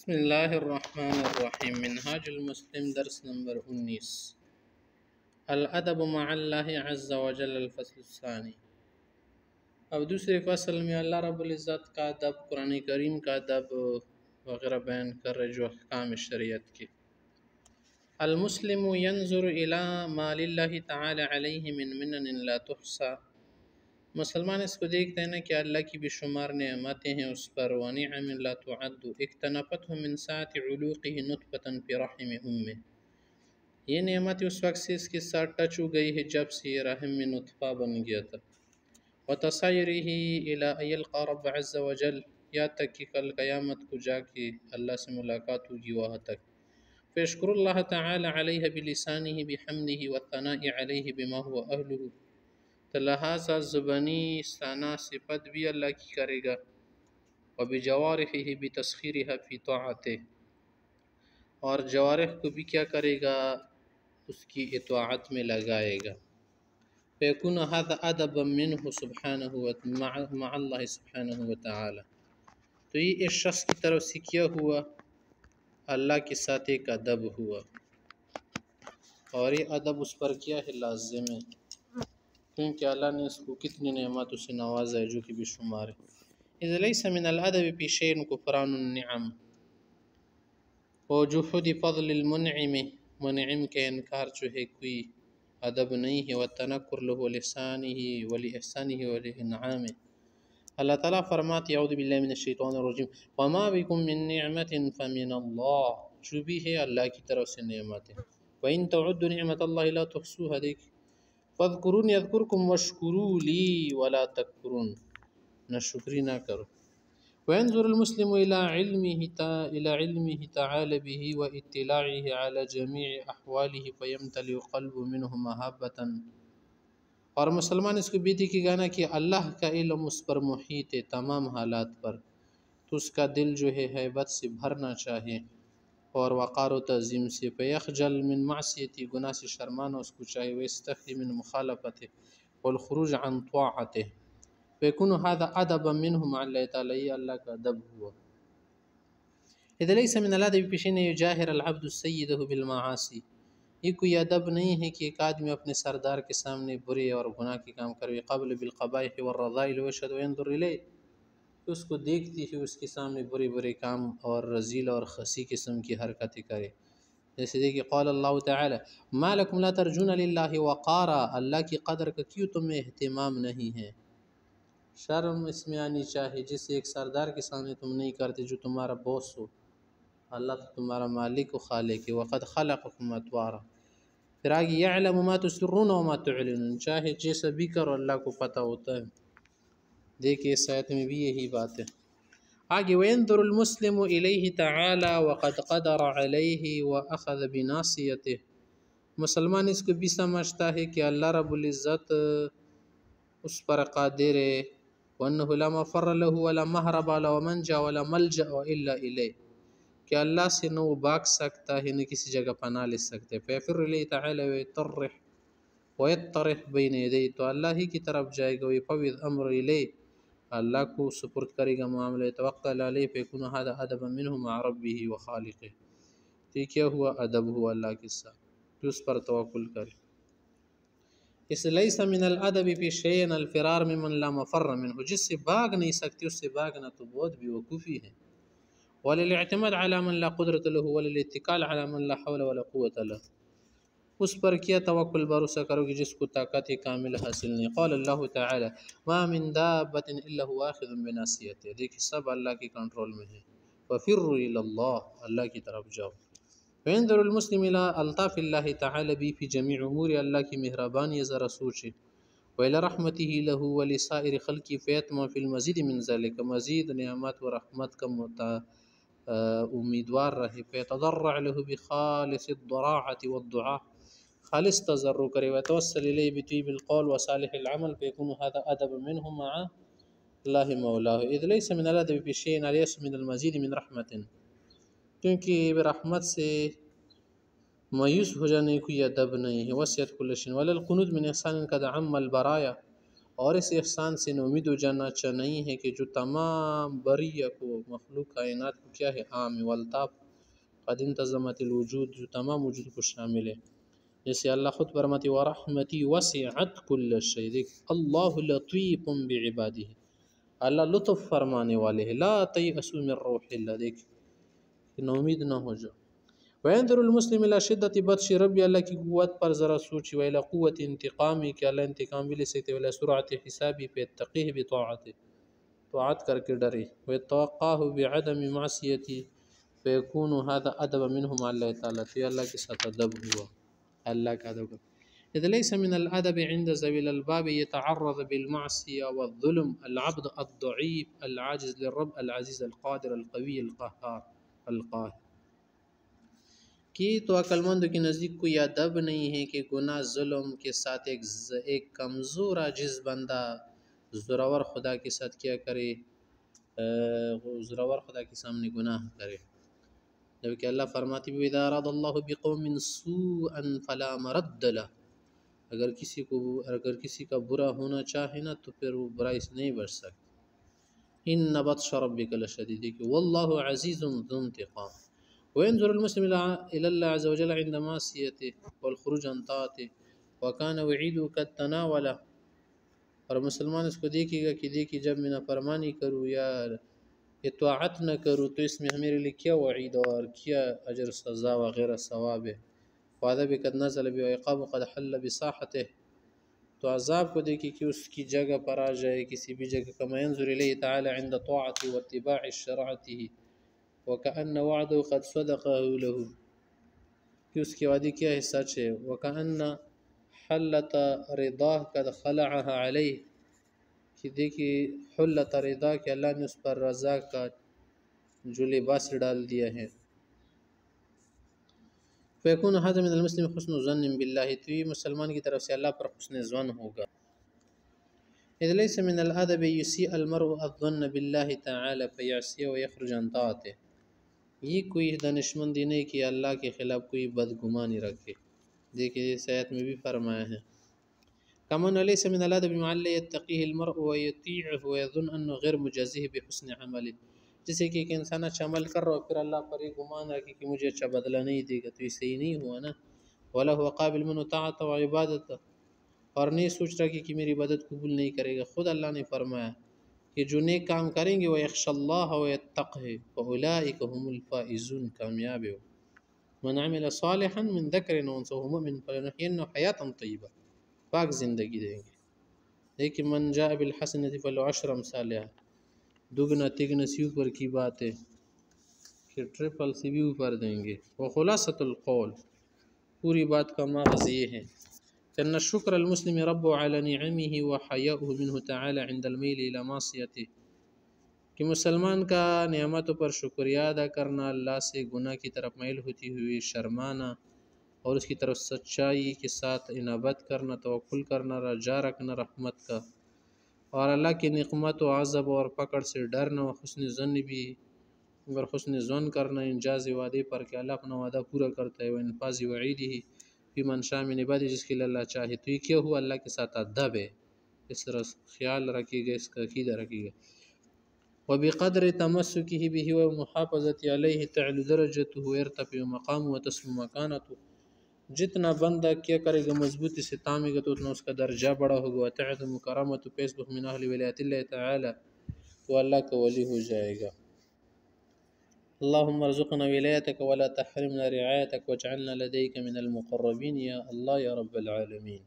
بسم اللہ الرحمن الرحیم منہاج المسلم درس نمبر 19 الادب مع اللہ عز وجل الفصل الثانی۔ اب دوسرے فصل میں اللہ رب العزت کا ادب، قرآن کریم کا ادب وغیرہ بیان کر رہے جو احکام شریعت کے۔ المسلم ينظر الى ما للہ تعالی علیہ من منن لا تحصى، مسلمان اس کو دیکھتے ہیں نا کہ اللہ کی بے شمار نعمتیں ہیں اس پر، ونعم لا تعد اکتنفته من ساعة علوقه نطفة في رحم امه، یہ نعمت اس وقت سے اس کے ساتھ ٹچ ہو گئی ہے جب سے یہ رحم میں نطفہ بن گیا تھا۔ وتصيره الى ان يلقى رب عز وجل، یا تک کہ کل قیامت کو جا کے اللہ سے ملاقات ہوگی وہاں تک۔ فیشکر اللہ تعالی علیہ بلسانه بحمده والثناء علیہ بما هو اہلہ، تو لہٰذا زبانی ثنا صفت بھی اللہ کی کرے گا، وبجوارحہ بتسخیرها فی طاعتہ، اور جوارح کو بھی کیا کرے گا، اس کی اطاعت میں لگائے گا۔ فیکون ھذا ادبا منہ سبحانہ مع اللہ سبحانہ وتعالی، تو یہ اس شخص کی طرف سے کیا ہوا، اللہ کے ساتھ ایک ادب ہوا، اور یہ ادب اس پر کیا ہے، لازم ہے، کیونکہ اللہ نے اس کو کتنی نعمتوں سے نوازا ہے جو کہ بے شمار ہے۔ اذ لیس من الادب فی شیء کفران النعم وجحود فضل المنعم، منعم کے انکار جو ہے کوئی ادب نہیں ہے، والتنکر له لسانه ولاحسانه ولانعامه۔ اللہ تعالیٰ فرماتے اعوذ باللہ من الشیطان الرجیم وما بکم من نعمت فمن اللہ، جو بھی ہے اللہ کی طرف سے نعمت ہے، وان تعدوا نعمت اللہ لا تحصوها، دیکھ فاذکرونی اذکرکم واشکروا لی ولا تکفرون، نہ شکری نہ کرو۔ وینظر المسلم الى علمه تعالی به واطلاعه على جمیع احواله فیمتلئ قلبه منه محبۃ، اور مسلمان اس کو بھی دیکھے گا نا کہ اللہ کا علم اس پر محیط ہے تمام حالات پر، تو اس کا دل جو ہے ہیبت سے بھرنا چاہے اور وقار و تعظیم سے، فیخجل من معصیتی، گناہ سے شرمانا اس کو چاہے، ویستحی من مخالفته والخروج عن طاعته، فیکون هذا ادبا منه مع اللہ تعالی، یہ اللہ کا ادب ہوا۔ اذ لیس من الادب فی شیء یجاہر العبد سیدہ بالمعاصی، یہ کوئی ادب نہیں ہے کہ ایک آدمی اپنے سردار کے سامنے برے اور گناہ کے کام کرے، قبل بالقبائح والرذائل ویشهد وینظر الیہ، اس کو دیکھتی ہے اس کے سامنے برے برے کام اور رذیل اور خسی قسم کی حرکتیں کرے، جیسے دیکھیں قال اللہ تعالی ما لکم لا ترجون للہ وقارا، اللہ کی قدر کا کیوں تمہیں اہتمام نہیں ہے، شرم اس میں آنی چاہیے، جسے ایک سردار کے سامنے تم نہیں کرتے جو تمہارا باس ہو، اللہ تو تمہارا مالک و خالق ہے، وقد خلقکم اطوارا، پھر آگے یعلم ما تسرون وما تعلنون، چاہے جیسا بھی کرو اللہ کو پتہ ہوتا ہے، دیکھیں اس آیت میں بھی یہی بات ہے۔ آگے وینظر المسلم الیہ تعالی وقد قدر علیہ واخذ بناصیتہ، مسلمان اس کو بھی سمجھتا ہے کہ اللہ رب العزت اس پر قادر ہے، وانہ لا مفر له ولا مہرب ولا منجا ولا ملجا الا الیہ، کہ اللہ سے نہ وہ بھاگ سکتا ہے نہ کسی جگہ پناہ لے سکتے، فیفر الیہ تعالی ویطرح بین یدیہ، تو اللہ ہی کی طرف جائے گا، ویفوض امر الیہ، اللہ کو سپرد کرے گا معاملہ، توکل علیہ، فیکون ھذا ادبا منہ مع ربہ وخالقہ، تو یہ کیا ہوا، ادب ہوا اللہ کے ساتھ، تو اس پر توکل کرے۔ اس لیس من الادب فی شیء الفرار ممن لا مفر منہ، جس سے بھاگ نہیں سکتے اس سے بھاگنا تو بہت بیوقوفی ہے، وللاعتماد علی من لا قدرۃ له وللاتکال علی من لا حول ولا قوة له، اس پر کیا توکل بھروسہ کرو گے جس کو طاقت کامل حاصل نہیں۔ قال اللہ تعالی ما من دابۃ الا هو آخذ بناصیتها، دیکھیں سب اللہ کے کنٹرول میں ہے، ففروا الی اللہ، اللہ کی طرف جاؤ۔ فینظر المسلم الی الطاف اللہ تعالی بھی فی جمیع امور، اللہ کی مہربانی ذرا سوچے، وإلی رحمتہ له ولسائر خلقہ فیطمع فی المزید من ذلک، مزید نعمت و رحمت کا امیدوار رہے، فیتضرع له بخالص الضراعۃ والدعاء، خالص تضرع کرے، وتوسل الیہ بطیب القول وصالح العمل، فیکون ھذا ادب منہ مع اللہ مولاہ۔ اذ لیس من الادب فی شیء الیس من المزید من رحمۃ، کیونکہ رحمت سے مایوس ہو جانے کوئی ادب نہیں ہے، وسعت کل شیء، ولا القنوط من احسان قد عم البرایا، اور اس احسان سے امید ہو جانا اچھا نہیں ہے کہ جو تمام بریہ کو مخلوق کائنات کو کیا ہے عام والطاف قد انتظمت الوجود جو تمام وجود کو شامل ہے، جیسے اللہ خود فرماتی ورحمتی وسعت کل شیء، دیکھ اللہ لطیف بعبادہ، اللہ لطف فرمانے والے ہیں، لا تیأسوا من روح اللہ، دیکھ کہ نومید نہ ہو جاؤ۔ وینظر المسلم الى شدت بطش ربی، اللہ کی قوت پر ذرا سوچی، ویلا قوت انتقامی کہ اللہ انتقام بھی لے سکتے، ویلا سرعت حسابی پہ اتقیہ بطاعت، طاعت کر کے ڈرے، ویتوقاہ بعدم معصیتی فیکون هذا ادب منہ مع اللہ تعالیٰ، تو یہ اللہ کے ساتھ ادب ہوا، اللہ کا ادب۔ اذ ليس من الادب عند ذوي الالباب يتعرض بالمعصية والظلم العبد الضعيف العاجز للرب العزيز القادر القوي القهار القاهر، کہ تو عقل مندوں کے نزدیک کوئی ادب نہیں ہے کہ گناہ ظلم کے ساتھ ایک کمزور عاجز بندہ زورور خدا کے ساتھ کیا کرے، زورور خدا کے سامنے گناہ کرے، جبکہ اللہ فرماتی بھی اذا اراد اللہ بقوم سوءا فلا مرد له، اگر کسی کا برا ہونا چاہے نا تو پھر وہ برائی سے نہیں بچ سکتا، ان بطش ربک لشدید، کہ واللہ عزیز ذو انتقام۔ وينظر المسلم إلى الله عز وجل عند معصيته والخروج عن طاعته وكان وعيده قد تناول، اور مسلمان اس کو دیکھے گا کہ دیکھیے جب میں نافرمانی کروں یا اطاعت نہ کروں تو اس میں میرے لیے کیا وعید اور کیا اجر سزا وغیرہ ثواب ہے، وعذاب قد نزل به وعقاب قد حل بساحته، تو عذاب کو دیکھیے کہ اس کی جگہ پر آ جائے کسی بھی جگہ، كما ينظر إليه تعالى عند طاعته واتباع شرعته وكأن وعده قد صدقه له، کہ اس کی وعدے کیا ہے سچ ہے، وكأن حلت رضاه قد خلعها عليه، کہ دیکھیے حلت رضا کہ اللہ نے اس پر رضا کا جو لباس ڈال دیا ہے، فيكون هذا من المسلم حسن ظن بالله، تو یہ مسلمان کی طرف سے اللہ پر حسن ظن ہوگا۔ إذ ليس من الأدب يسيء المرء الظن بالله تعالى فيعصيه ويخرج عن طاعته، یہ کوئی دانشمندی نہیں کہ اللہ کے خلاف کوئی بدگمانی رکھے، دیکھیے اس آیت میں بھی فرمایا ہے، كمان ليس من الأدب مع الله يتقيه المرء ويطيعه ويظن أنه غير مجازيه بحسن عمله، جیسے کہ ایک انسان اچھا عمل کر رہا ہو پھر اللہ پر یہ گمان رکھے کہ مجھے اچھا بدلہ نہیں دے گا، تو یہ صحیح نہیں ہوا نا، ولا هو قابل منه طاعة وعبادة، اور نہیں سوچ رہا کہ میری عبادت قبول نہیں کرے گا، خود اللہ نے فرمایا کہ جو نیک کام کریں گے وَيَخْشَ اللَّهَ وَيَتَّقْهِ فَأُولَٰئِكَ هُمُ الْفَائِزُونَ، کامیاب ہو، من عمل صالحا من ذکر وانثى وهو مؤمن فلنحيينه حیاة طیبہ، پاک زندگی دیں گے، لیکن من جاء بالحسنة فله عشر امثالها، دگنا تگنا سی اوپر کی بات ہے کہ ٹرپل سی بھی اوپر دیں گے، وخلاصۃ القول، پوری بات کا مغز یہ ہے کہ ان شکر المسلم رب على نعمه وحياؤه منه تعالى عند الميل الى معصيته، کہ مسلمان کا نعمتوں پر شکریہ ادا کرنا، اللہ سے گناہ کی طرف میل ہوتی ہوئی شرمانا، اور اس کی طرف سچائی کے ساتھ انابت کرنا، توکل کرنا، رجا رکھنا رحمت کا، اور اللہ کی نقمت و عذاب اور پکڑ سے ڈرنا، و حسن ظن بھی، اگر حسن ظن کرنا انجاز وعدے پر کہ اللہ اپنا وعدہ پورا کرتا ہے، وہ انفاذ وعیدہ فی من شاء من عبادہ، جس کے لیے اللہ چاہے، تو یہ کیا ہوا اللہ کے ساتھ ادب ہے، اس طرح خیال رکھیے گا، اس کا عقیدہ رکھیے گا، وبقدر تمسکہ بہ ومحافظت علیہ تعلی درجتہ ویرتفع مقامہ وتسمو مکانتہ، جتنا بندہ کیا کرے گا مضبوطی سے تامے گا تو اتنا اس کا درجہ بڑا ہوگا، وتعظم کرامتہ فیصبح من اہل ولایت اللہ تعالی، وہ اللہ کا ولی ہو جائے گا۔ اللهم ارزقنا ولايتك ولا تحرمنا رعايتك واجعلنا لديك من المقربين يا الله يا رب العالمين۔